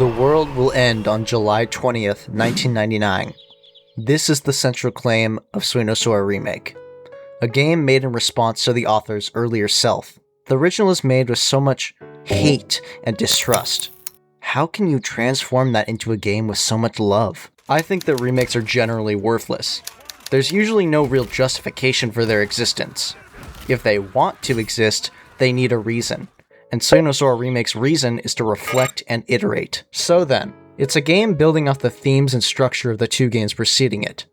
The world will end on July 20th, 1999. This is the central claim of Sora Remake, a game made in response to the author's earlier self. The original is made with so much hate and distrust. How can you transform that into a game with so much love? I think that remakes are generally worthless. There's usually no real justification for their existence. If they want to exist, they need a reason. And Sora Remake's reason is to reflect and iterate. So then, it's a game building off the themes and structure of the two games preceding it.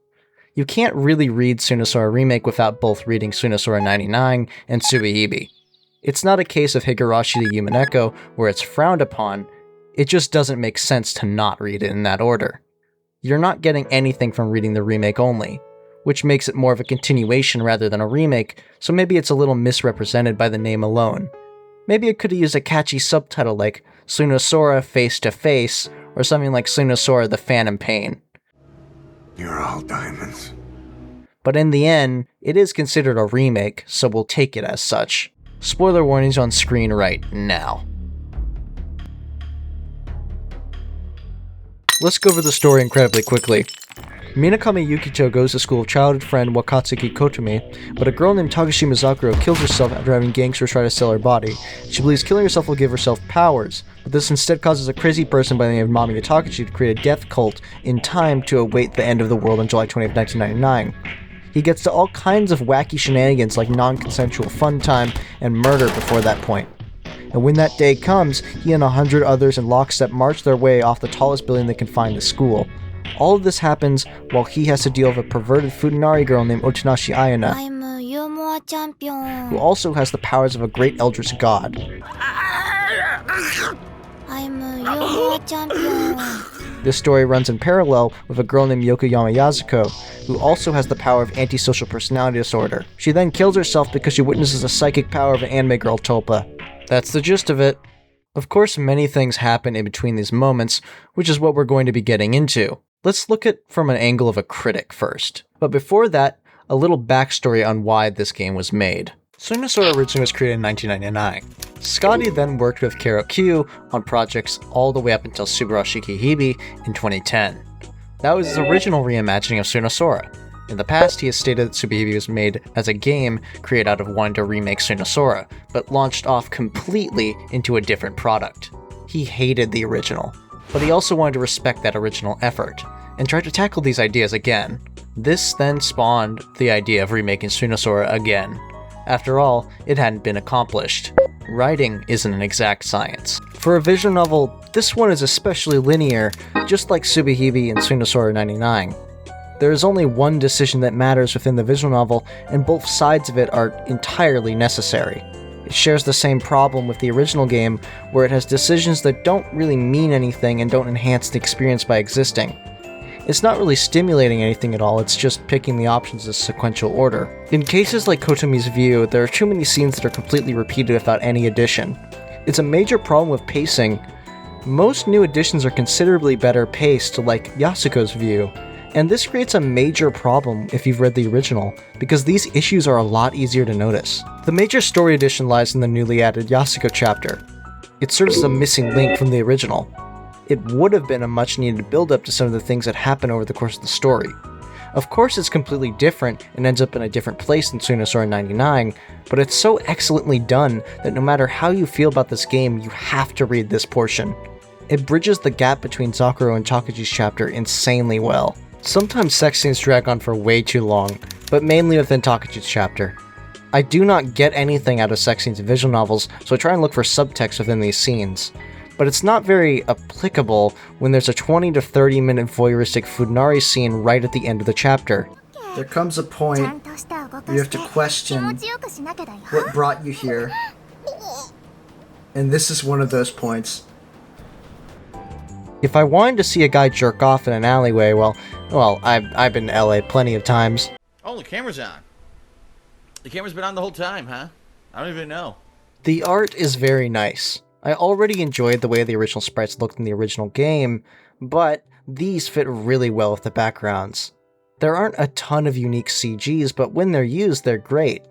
You can't really read Sora Remake without both reading Sora 99 and Subahibi. It's not a case of Higurashi to Yumeneko where it's frowned upon, it just doesn't make sense to not read it in that order. You're not getting anything from reading the remake only, which makes it more of a continuation rather than a remake, so maybe it's a little misrepresented by the name alone. Maybe it could have used a catchy subtitle like Sora Face to Face, or something like Sora the Phantom Pain. You're all diamonds. But in the end, it is considered a remake, so we'll take it as such. Spoiler warnings on screen right now. Let's go over the story incredibly quickly. Minakami Yukito goes to school with childhood friend Wakatsuki Kotomi, but a girl named Takashima Zakuro kills herself after having gangsters try to sell her body. She believes killing herself will give herself powers, but this instead causes a crazy person by the name of Mamiya Takashi to create a death cult in time to await the end of the world on July 20th, 1999. He gets to all kinds of wacky shenanigans like non-consensual fun time and murder before that point. And when that day comes, he and 100 others in lockstep march their way off the tallest building they can find to school. All of this happens while he has to deal with a perverted Futanari girl named Otanashi Ayana, who also has the powers of a great eldritch god. This story runs in parallel with a girl named Yokoyama Yasuko, who also has the power of antisocial personality disorder. She then kills herself because she witnesses the psychic power of an anime girl Tulpa. That's the gist of it. Of course, many things happen in between these moments, which is what we're going to be getting into. Let's look at it from an angle of a critic first. But before that, a little backstory on why this game was made. Sora originally was created in 1999. SCA-DI then worked with Kero on projects all the way up until Subarashiki-Hibi in 2010. That was his original reimagining of Sora. In the past, he has stated that Subahibi was made as a game created out of wanting to remake Sora, but launched off completely into a different product. He hated the original, but he also wanted to respect that original effort, and tried to tackle these ideas again. This then spawned the idea of remaking Sora again. After all, it hadn't been accomplished. Writing isn't an exact science. For a visual novel, this one is especially linear, just like Subahibi and Sora 99. There is only one decision that matters within the visual novel, and both sides of it are entirely necessary. It shares the same problem with the original game, where it has decisions that don't really mean anything and don't enhance the experience by existing. It's not really stimulating anything at all, it's just picking the options in sequential order. In cases like Kotomi's View, there are too many scenes that are completely repeated without any addition. It's a major problem with pacing. Most new additions are considerably better paced, like Yasuko's View. And this creates a major problem if you've read the original, because these issues are a lot easier to notice. The major story addition lies in the newly added Yasuko chapter. It serves as a missing link from the original. It would have been a much needed build-up to some of the things that happen over the course of the story. Of course it's completely different and ends up in a different place than Sora 99, but it's so excellently done that no matter how you feel about this game, you have to read this portion. It bridges the gap between Zakuro and Takashi's chapter insanely well. Sometimes sex scenes drag on for way too long, but mainly within Takashi's chapter. I do not get anything out of sex scenes in visual novels, so I try and look for subtext within these scenes. But it's not very applicable when there's a 20 to 30 minute voyeuristic Futanari scene right at the end of the chapter. There comes a point where you have to question what brought you here. And this is one of those points. If I wanted to see a guy jerk off in an alleyway, well, I've been to LA plenty of times. Oh, the camera's on. The camera's been on the whole time, huh? I don't even know. The art is very nice. I already enjoyed the way the original sprites looked in the original game, but these fit really well with the backgrounds. There aren't a ton of unique CGs, but when they're used, they're great.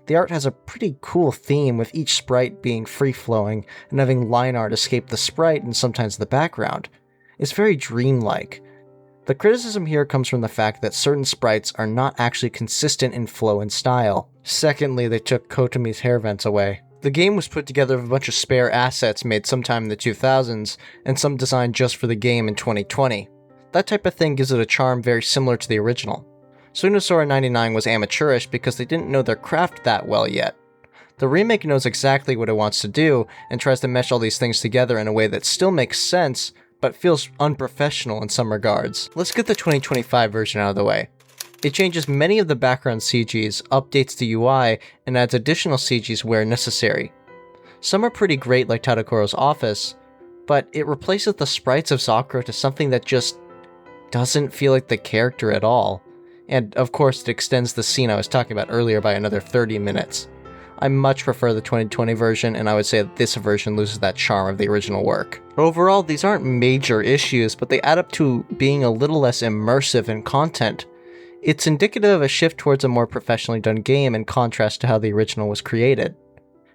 The art has a pretty cool theme, with each sprite being free-flowing and having line art escape the sprite and sometimes the background. It's very dreamlike. The criticism here comes from the fact that certain sprites are not actually consistent in flow and style. Secondly, they took Kotomi's hair vents away. The game was put together of a bunch of spare assets made sometime in the 2000s, and some designed just for the game in 2020. That type of thing gives it a charm very similar to the original. Sora 99 was amateurish because they didn't know their craft that well yet. The remake knows exactly what it wants to do, and tries to mesh all these things together in a way that still makes sense, but feels unprofessional in some regards. Let's get the 2025 version out of the way. It changes many of the background CGs, updates the UI, and adds additional CGs where necessary. Some are pretty great, like Tadokoro's office, but it replaces the sprites of Zakuro to something that just doesn't feel like the character at all. And of course it extends the scene I was talking about earlier by another 30 minutes. I much prefer the 2020 version, and I would say that this version loses that charm of the original work. Overall, these aren't major issues, but they add up to being a little less immersive in content. It's indicative of a shift towards a more professionally done game in contrast to how the original was created.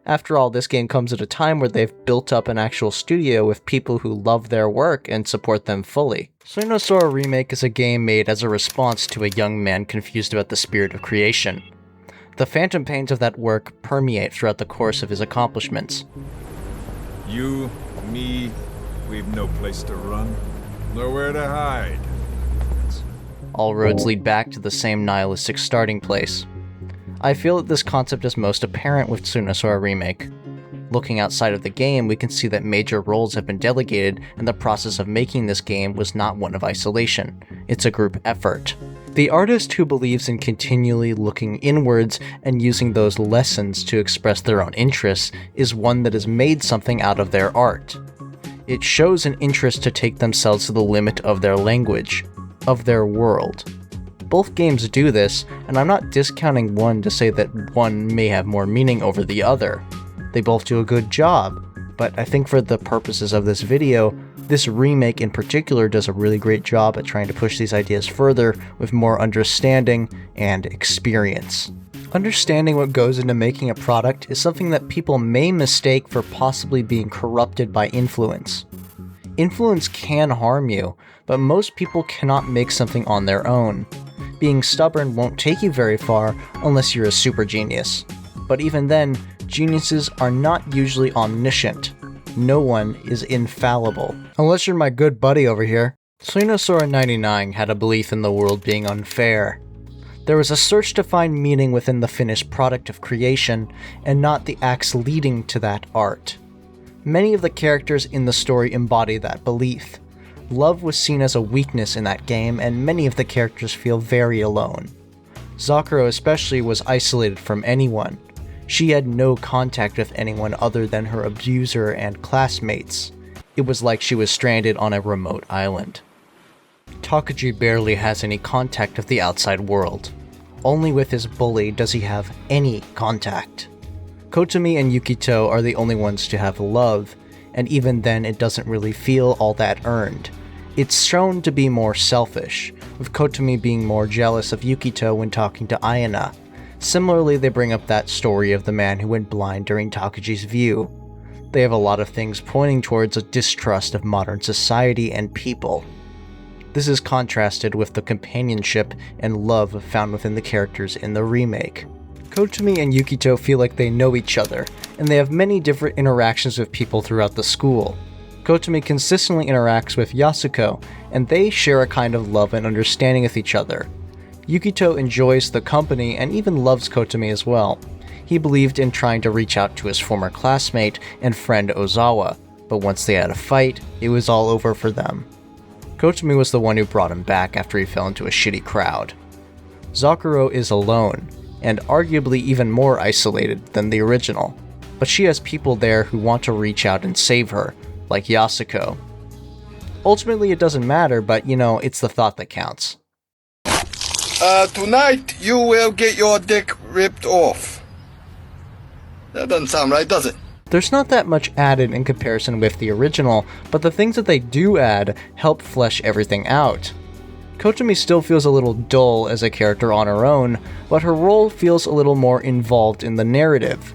After all, this game comes at a time where they've built up an actual studio with people who love their work and support them fully. Sora Remake is a game made as a response to a young man confused about the spirit of creation. The phantom pains of that work permeate throughout the course of his accomplishments. You, me, we've no place to run, nowhere to hide. All roads lead back to the same nihilistic starting place. I feel that this concept is most apparent with Sora Remake. Looking outside of the game, we can see that major roles have been delegated, and the process of making this game was not one of isolation. It's a group effort. The artist who believes in continually looking inwards and using those lessons to express their own interests is one that has made something out of their art. It shows an interest to take themselves to the limit of their language, of their world. Both games do this, and I'm not discounting one to say that one may have more meaning over the other. They both do a good job, but I think for the purposes of this video, this remake in particular does a really great job at trying to push these ideas further with more understanding and experience. Understanding what goes into making a product is something that people may mistake for possibly being corrupted by influence. Influence can harm you, but most people cannot make something on their own. Being stubborn won't take you very far unless you're a super genius. But even then, geniuses are not usually omniscient. No one is infallible. Unless you're my good buddy over here. Sora 99 had a belief in the world being unfair. There was a search to find meaning within the finished product of creation, and not the acts leading to that art. Many of the characters in the story embody that belief. Love was seen as a weakness in that game, and many of the characters feel very alone. Zakuro especially was isolated from anyone. She had no contact with anyone other than her abuser and classmates. It was like she was stranded on a remote island. Takuji barely has any contact with the outside world. Only with his bully does he have any contact. Kotomi and Yukito are the only ones to have love, and even then it doesn't really feel all that earned. It's shown to be more selfish, with Kotomi being more jealous of Yukito when talking to Ayana. Similarly, they bring up that story of the man who went blind during Takuji's view. They have a lot of things pointing towards a distrust of modern society and people. This is contrasted with the companionship and love found within the characters in the remake. Kotomi and Yukito feel like they know each other, and they have many different interactions with people throughout the school. Kotomi consistently interacts with Yasuko, and they share a kind of love and understanding with each other. Yukito enjoys the company and even loves Kotomi as well. He believed in trying to reach out to his former classmate and friend Ozawa, but once they had a fight, it was all over for them. Kotomi was the one who brought him back after he fell into a shitty crowd. Zakuro is alone, and arguably even more isolated than the original, but she has people there who want to reach out and save her, like Yasuko. Ultimately it doesn't matter, but it's the thought that counts. Tonight you will get your dick ripped off. That doesn't sound right, does it? There's not that much added in comparison with the original, but the things that they do add help flesh everything out. Kotomi still feels a little dull as a character on her own, but her role feels a little more involved in the narrative.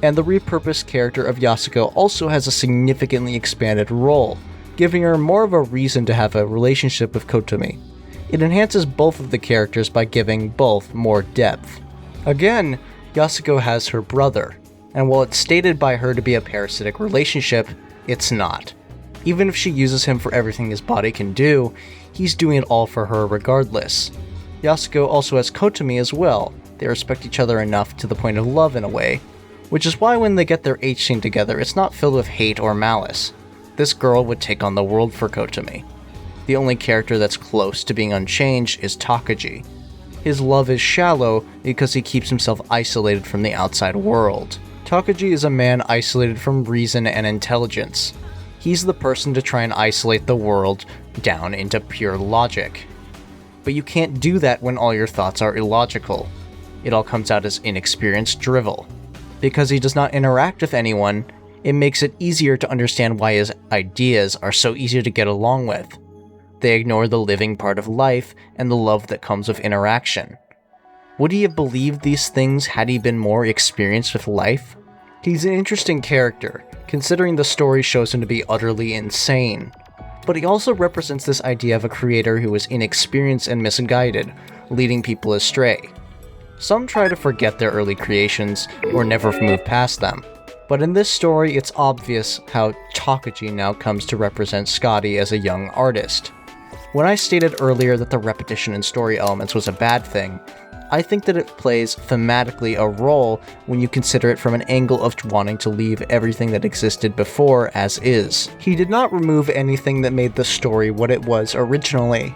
And the repurposed character of Yasuko also has a significantly expanded role, giving her more of a reason to have a relationship with Kotomi. It enhances both of the characters by giving both more depth. Again, Yasuko has her brother, and while it's stated by her to be a parasitic relationship, it's not. Even if she uses him for everything his body can do, he's doing it all for her regardless. Yasuko also has Kotomi as well. They respect each other enough to the point of love in a way, which is why when they get their H scene together, it's not filled with hate or malice. This girl would take on the world for Kotomi. The only character that's close to being unchanged is Takagi. His love is shallow because he keeps himself isolated from the outside world. Takagi is a man isolated from reason and intelligence. He's the person to try and isolate the world down into pure logic. But you can't do that when all your thoughts are illogical. It all comes out as inexperienced drivel. Because he does not interact with anyone, it makes it easier to understand why his ideas are so easy to get along with. They ignore the living part of life and the love that comes with interaction. Would he have believed these things had he been more experienced with life? He's an interesting character, considering the story shows him to be utterly insane. But he also represents this idea of a creator who is inexperienced and misguided, leading people astray. Some try to forget their early creations, or never move past them. But in this story, it's obvious how Takagi now comes to represent SCA-DI as a young artist. When I stated earlier that the repetition in story elements was a bad thing, I think that it plays thematically a role when you consider it from an angle of wanting to leave everything that existed before as is. He did not remove anything that made the story what it was originally.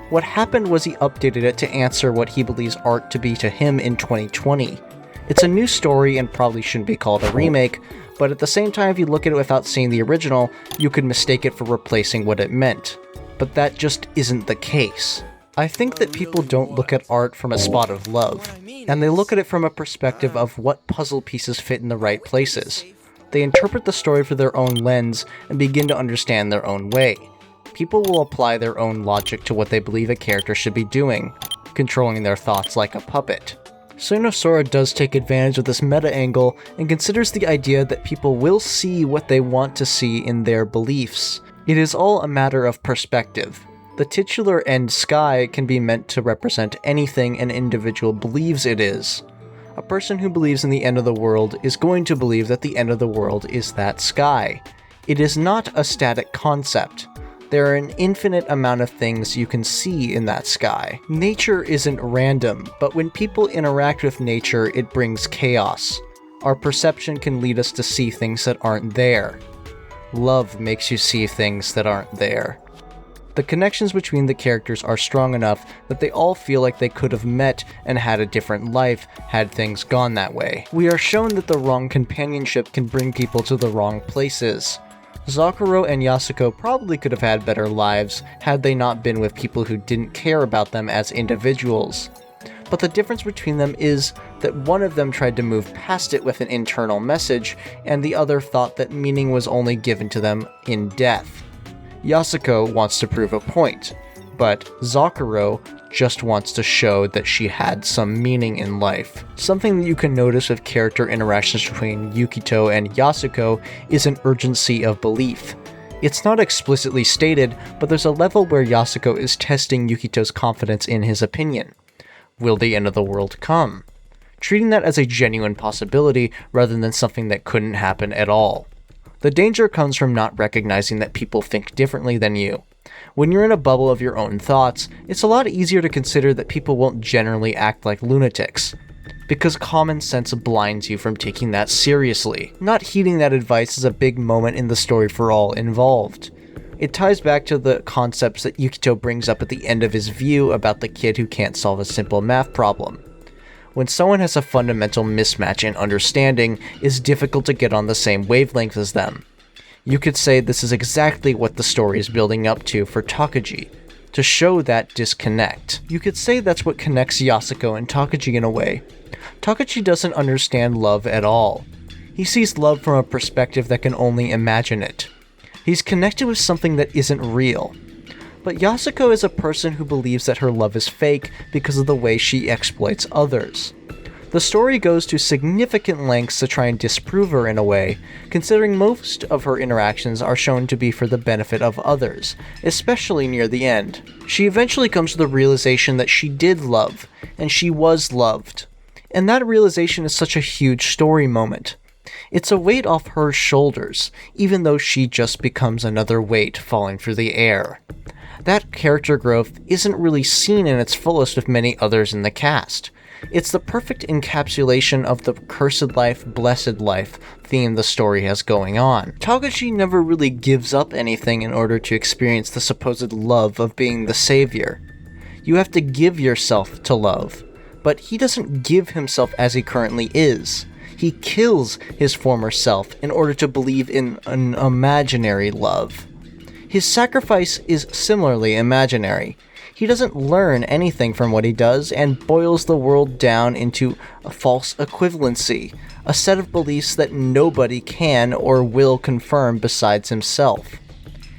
What happened was he updated it to answer what he believes art to be to him in 2020. It's a new story and probably shouldn't be called a remake, but at the same time if you look at it without seeing the original, you could mistake it for replacing what it meant. But that just isn't the case. I think that people don't look at art from a spot of love, and they look at it from a perspective of what puzzle pieces fit in the right places. They interpret the story through their own lens and begin to understand their own way. People will apply their own logic to what they believe a character should be doing, controlling their thoughts like a puppet. Sora does take advantage of this meta angle and considers the idea that people will see what they want to see in their beliefs. It is all a matter of perspective. The titular end sky can be meant to represent anything an individual believes it is. A person who believes in the end of the world is going to believe that the end of the world is that sky. It is not a static concept. There are an infinite amount of things you can see in that sky. Nature isn't random, but when people interact with nature, it brings chaos. Our perception can lead us to see things that aren't there. Love makes you see things that aren't there. The connections between the characters are strong enough that they all feel like they could have met and had a different life had things gone that way. We are shown that the wrong companionship can bring people to the wrong places. Zakuro and Yasuko probably could have had better lives had they not been with people who didn't care about them as individuals. But the difference between them is that one of them tried to move past it with an internal message, and the other thought that meaning was only given to them in death. Yasuko wants to prove a point, but Zakuro just wants to show that she had some meaning in life. Something that you can notice with character interactions between Yukito and Yasuko is an urgency of belief. It's not explicitly stated, but there's a level where Yasuko is testing Yukito's confidence in his opinion. Will the end of the world come? Treating that as a genuine possibility rather than something that couldn't happen at all. The danger comes from not recognizing that people think differently than you. When you're in a bubble of your own thoughts, it's a lot easier to consider that people won't generally act like lunatics, because common sense blinds you from taking that seriously. Not heeding that advice is a big moment in the story for all involved. It ties back to the concepts that Yukito brings up at the end of his view about the kid who can't solve a simple math problem. When someone has a fundamental mismatch in understanding, it's difficult to get on the same wavelength as them. You could say this is exactly what the story is building up to for Takagi, to show that disconnect. You could say that's what connects Yasuko and Takagi in a way. Takagi doesn't understand love at all. He sees love from a perspective that can only imagine it. He's connected with something that isn't real. But Yasuko is a person who believes that her love is fake because of the way she exploits others. The story goes to significant lengths to try and disprove her in a way, considering most of her interactions are shown to be for the benefit of others, especially near the end. She eventually comes to the realization that she did love, and she was loved. And that realization is such a huge story moment. It's a weight off her shoulders, even though she just becomes another weight falling through the air. That character growth isn't really seen in its fullest with many others in the cast. It's the perfect encapsulation of the cursed life, blessed life theme the story has going on. Takashi never really gives up anything in order to experience the supposed love of being the savior. You have to give yourself to love, but he doesn't give himself as he currently is. He kills his former self in order to believe in an imaginary love. His sacrifice is similarly imaginary. He doesn't learn anything from what he does and boils the world down into a false equivalency, a set of beliefs that nobody can or will confirm besides himself.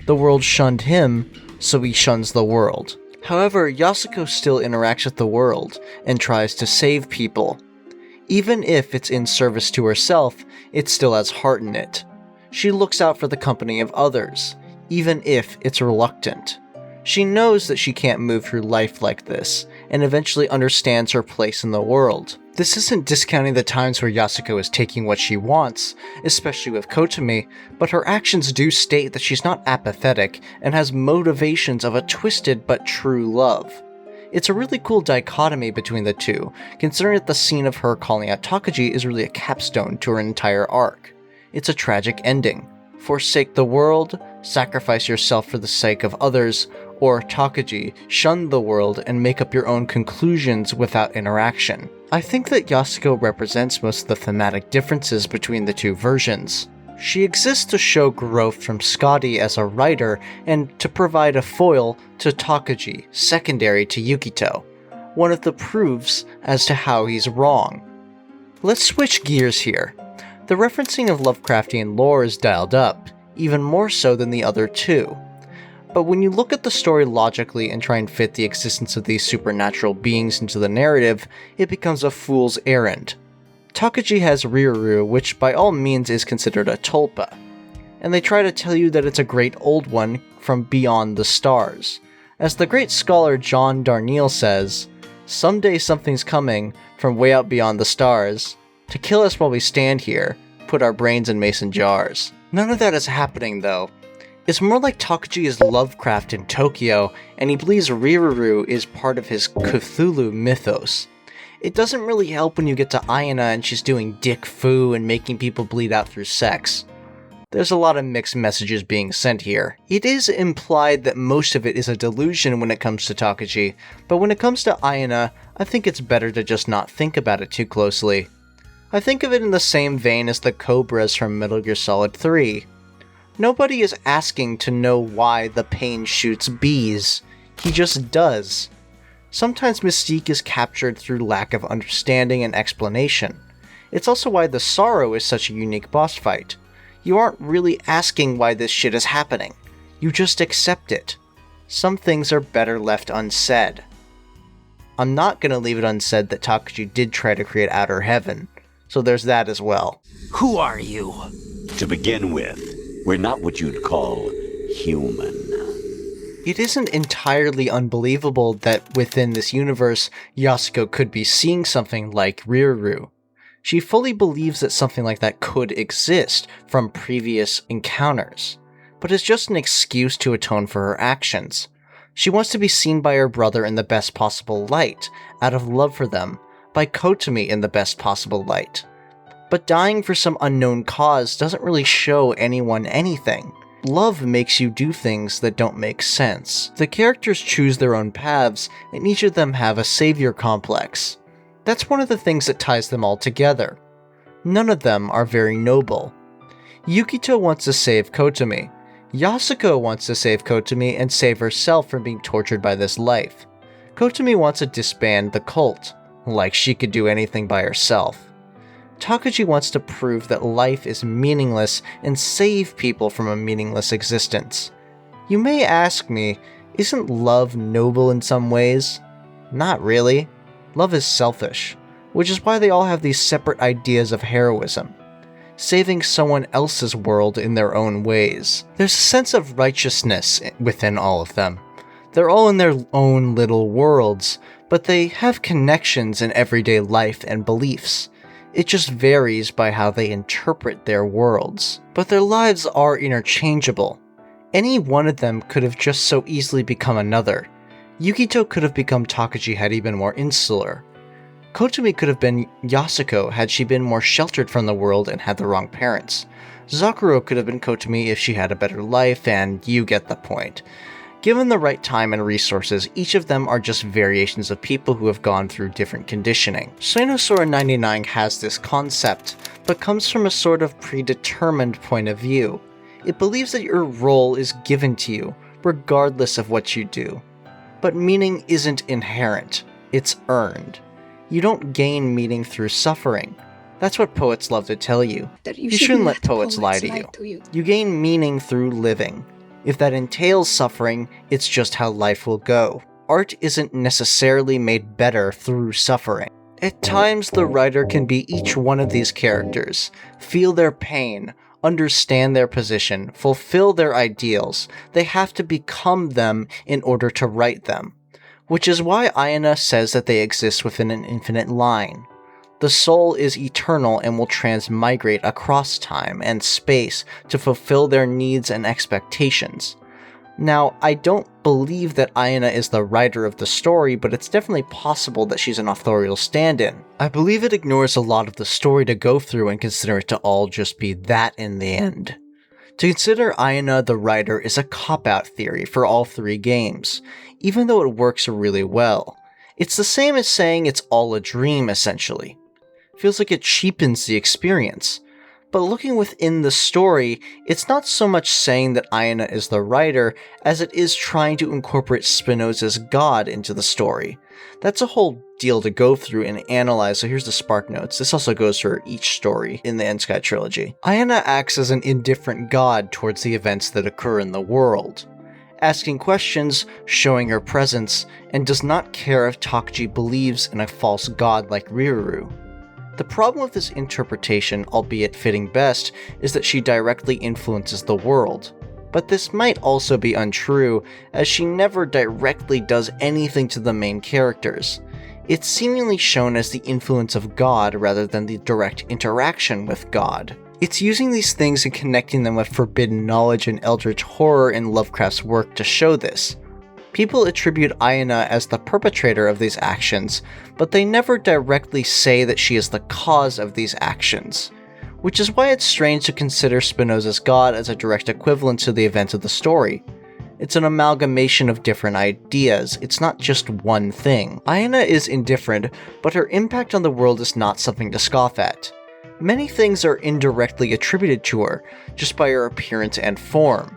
The world shunned him, so he shuns the world. However, Yasuko still interacts with the world and tries to save people. Even if it's in service to herself, it still has heart in it. She looks out for the company of others, even if it's reluctant. She knows that she can't move through life like this, and eventually understands her place in the world. This isn't discounting the times where Yasuko is taking what she wants, especially with Kotomi, but her actions do state that she's not apathetic and has motivations of a twisted but true love. It's a really cool dichotomy between the two, considering that the scene of her calling out Takaji is really a capstone to her entire arc. It's a tragic ending. Forsake the world, sacrifice yourself for the sake of others, or Takaji, shun the world and make up your own conclusions without interaction. I think that Yasuko represents most of the thematic differences between the two versions. She exists to show growth from SCA-DI as a writer and to provide a foil to Takaji, secondary to Yukito, one of the proofs as to how he's wrong. Let's switch gears here. The referencing of Lovecraftian lore is dialed up, even more so than the other two. But when you look at the story logically and try and fit the existence of these supernatural beings into the narrative, it becomes a fool's errand. Takaji has Riruru, which by all means is considered a tulpa, and they try to tell you that it's a great old one from beyond the stars. As the great scholar John Darnielle says, "Someday something's coming from way out beyond the stars, to kill us while we stand here, put our brains in mason jars." None of that is happening though. It's more like Takaji is Lovecraft in Tokyo, and he believes Riruru is part of his Cthulhu mythos. It doesn't really help when you get to Ayana and she's doing dick foo and making people bleed out through sex. There's a lot of mixed messages being sent here. It is implied that most of it is a delusion when it comes to Takaji, but when it comes to Ayana, I think it's better to just not think about it too closely. I think of it in the same vein as the Cobras from Metal Gear Solid 3. Nobody is asking to know why the pain shoots bees. He just does. Sometimes mystique is captured through lack of understanding and explanation. It's also why the Sorrow is such a unique boss fight. You aren't really asking why this shit is happening. You just accept it. Some things are better left unsaid. I'm not gonna leave it unsaid that Takaji did try to create Outer Heaven, so there's that as well. Who are you? To begin with, we're not what you'd call human. It isn't entirely unbelievable that within this universe, Yasuko could be seeing something like Riruru. She fully believes that something like that could exist from previous encounters, but it's just an excuse to atone for her actions. She wants to be seen by her brother in the best possible light, out of love for them, by Kotomi in the best possible light. But dying for some unknown cause doesn't really show anyone anything. Love makes you do things that don't make sense. The characters choose their own paths, and each of them have a savior complex. That's one of the things that ties them all together. None of them are very noble. Yukito wants to save Kotomi. Yasuko wants to save Kotomi and save herself from being tortured by this life. Kotomi wants to disband the cult, like she could do anything by herself. Takaji wants to prove that life is meaningless and save people from a meaningless existence. You may ask me, Isn't love noble in some ways? Not really. Love is selfish, which is why they all have these separate ideas of heroism, saving someone else's world in their own ways. There's a sense of righteousness within all of them. They're all in their own little worlds, but they have connections in everyday life and beliefs. It just varies by how they interpret their worlds. But their lives are interchangeable. Any one of them could have just so easily become another. Yukito could have become Takaji had he been more insular. Kotomi could have been Yasuko had she been more sheltered from the world and had the wrong parents. Zakuro could have been Kotomi if she had a better life, and you get the point. Given the right time and resources, each of them are just variations of people who have gone through different conditioning. Sora 99 has this concept, but comes from a sort of predetermined point of view. It believes that your role is given to you, regardless of what you do. But meaning isn't inherent, it's earned. You don't gain meaning through suffering. That's what poets love to tell you. You shouldn't let poets lie to you. You gain meaning through living. If that entails suffering, it's just how life will go. Art isn't necessarily made better through suffering. At times, the writer can be each one of these characters, feel their pain, understand their position, fulfill their ideals. They have to become them in order to write them. Which is why Ayana says that they exist within an infinite line. The soul is eternal and will transmigrate across time and space to fulfill their needs and expectations. Now, I don't believe that Ayana is the writer of the story, but it's definitely possible that she's an authorial stand-in. I believe it ignores a lot of the story to go through and consider it to all just be that in the end. To consider Ayana the writer is a cop-out theory for all three games, even though it works really well. It's the same as saying it's all a dream, essentially. Feels like it cheapens the experience. But looking within the story, it's not so much saying that Ayana is the writer, as it is trying to incorporate Spinoza's God into the story. That's a whole deal to go through and analyze, so here's the spark notes. This also goes for each story in the N-Sky trilogy. Ayana acts as an indifferent god towards the events that occur in the world, asking questions, showing her presence, and does not care if Takaji believes in a false god like Riruru. The problem with this interpretation, albeit fitting best, is that she directly influences the world. But this might also be untrue, as she never directly does anything to the main characters. It's seemingly shown as the influence of God rather than the direct interaction with God. It's using these things and connecting them with forbidden knowledge and eldritch horror in Lovecraft's work to show this. People attribute Ayana as the perpetrator of these actions, but they never directly say that she is the cause of these actions. Which is why it's strange to consider Spinoza's God as a direct equivalent to the events of the story. It's an amalgamation of different ideas, it's not just one thing. Ayana is indifferent, but her impact on the world is not something to scoff at. Many things are indirectly attributed to her, just by her appearance and form.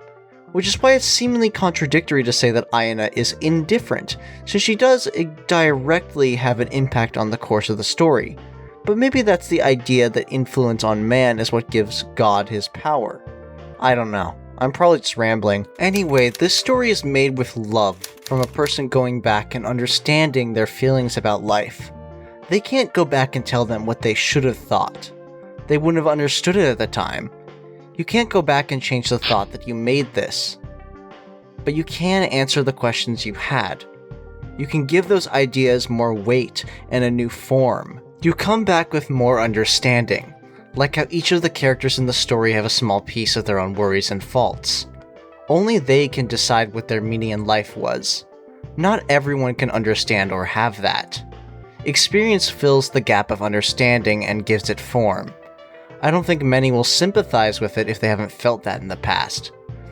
Which is why it's seemingly contradictory to say that Ayana is indifferent, since she does directly have an impact on the course of the story. But maybe that's the idea that influence on man is what gives God his power. I don't know. I'm probably just rambling. Anyway, this story is made with love, from a person going back and understanding their feelings about life. They can't go back and tell them what they should have thought. They wouldn't have understood it at the time. You can't go back and change the thought that you made this. But you can answer the questions you had. You can give those ideas more weight and a new form. You come back with more understanding, like how each of the characters in the story have a small piece of their own worries and faults. Only they can decide what their meaning in life was. Not everyone can understand or have that. Experience fills the gap of understanding and gives it form. I don't think many will sympathize with it if they haven't felt that in the past.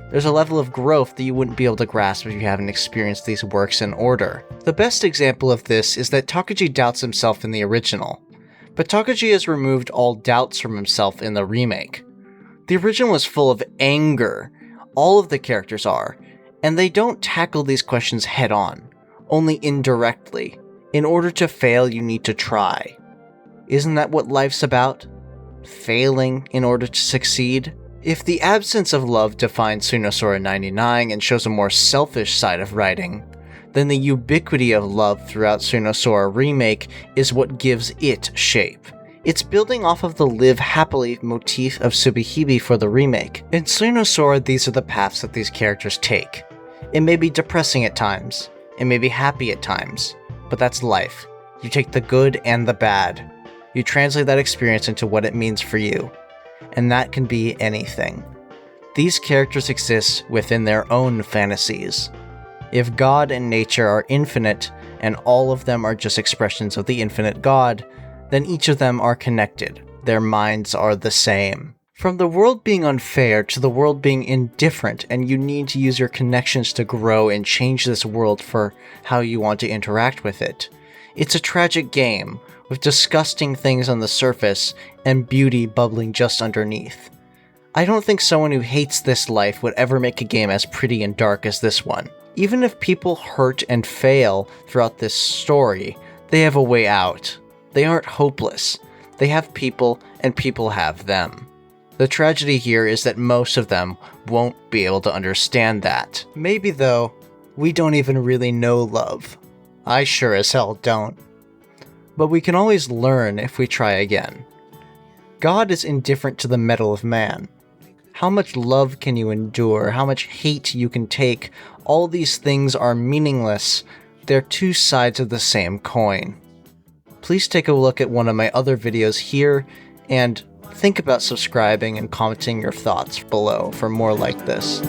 There's a level of growth that you wouldn't be able to grasp if you haven't experienced these works in order. The best example of this is that Takaji doubts himself in the original, but Takaji has removed all doubts from himself in the remake. The original was full of anger, all of the characters are, and they don't tackle these questions head on, only indirectly. In order to fail, you need to try. Isn't that what life's about? Failing in order to succeed? If the absence of love defines Sora 99 and shows a more selfish side of writing, then the ubiquity of love throughout Sora Remake is what gives it shape. It's building off of the live happily motif of Subahibi for the remake. In Sora, these are the paths that these characters take. It may be depressing at times, it may be happy at times, but that's life. You take the good and the bad. You translate that experience into what it means for you, and that can be anything. These characters exist within their own fantasies. If God and nature are infinite, and all of them are just expressions of the infinite God, then each of them are connected. Their minds are the same. From the world being unfair to the world being indifferent, and you need to use your connections to grow and change this world for how you want to interact with it. It's a tragic game, with disgusting things on the surface and beauty bubbling just underneath. I don't think someone who hates this life would ever make a game as pretty and dark as this one. Even if people hurt and fail throughout this story, they have a way out. They aren't hopeless. They have people, and people have them. The tragedy here is that most of them won't be able to understand that. Maybe though, we don't even really know love. I sure as hell don't. But we can always learn if we try again. God is indifferent to the mettle of man. How much love can you endure? How much hate you can take? All these things are meaningless. They're two sides of the same coin. Please take a look at one of my other videos here, and think about subscribing and commenting your thoughts below for more like this.